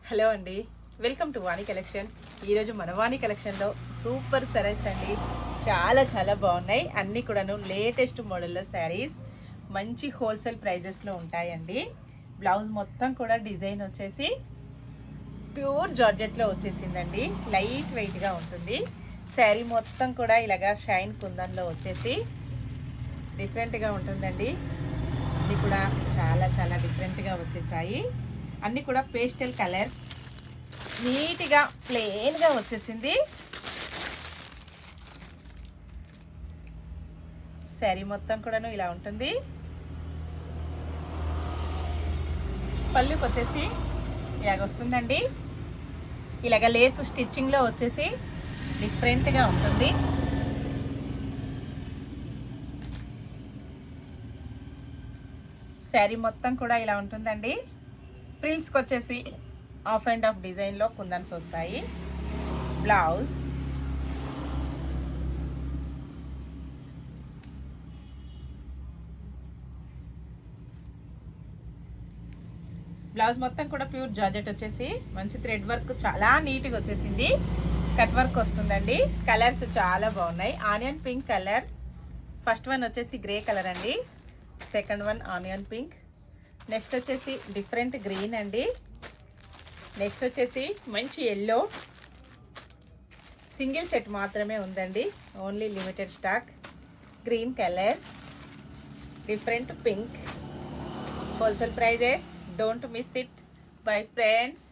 Hello అండి, welcome to Vani collection. ఈరోజు మన వాణి కలెక్షన్లో సూపర్ సారీస్ అండి. చాలా బాగున్నాయి. అన్నీ కూడాను లేటెస్ట్ మోడల్లో శారీస్ మంచి హోల్సేల్ ప్రైజెస్లో ఉంటాయండి. బ్లౌజ్ మొత్తం కూడా డిజైన్ వచ్చేసి ప్యూర్ జార్జెట్లో వచ్చేసిందండి. లైట్ వెయిట్గా ఉంటుంది. శారీ మొత్తం కూడా ఇలాగా షైన్ కుందన్లో వచ్చేసి డిఫరెంట్గా ఉంటుందండి. అన్నీ కూడా చాలా డిఫరెంట్గా వచ్చేసాయి. అన్నీ కూడా పేస్టల్ కలర్స్, నీట్గా ప్లెయిన్గా వచ్చేసింది. శారీ మొత్తం కూడాను ఇలా ఉంటుంది. పళ్ళుకి వచ్చేసి ఇలాగ వస్తుందండి. ఇలాగ లేసు స్టిచ్చింగ్లో వచ్చేసి డిఫరెంట్గా ఉంటుంది. శారీ మొత్తం కూడా ఇలా ఉంటుందండి. ప్రిల్స్కి వచ్చేసి ఆఫ్ అండ్ ఆఫ్ డిజైన్లో కుందన్స్ వస్తాయి. బ్లౌజ్ మొత్తం కూడా ప్యూర్ జార్జెట్ వచ్చేసి మంచి థ్రెడ్ వర్క్ చాలా నీట్గా వచ్చేసింది. కట్ వర్క్ వస్తుందండి. కలర్స్ చాలా బాగున్నాయి. Onion pink colour, first one వచ్చేసి గ్రే కలర్ అండి. Second one onion pink. Next వచ్చేసి డిఫరెంట్ గ్రీన్ అండి. నెక్స్ట్ వచ్చేసి మంచి ఎల్లో. సింగిల్ సెట్ మాత్రమే ఉందండి, only limited stock. Green colour, different pink. Wholesale prices, don't miss it. Bye friends.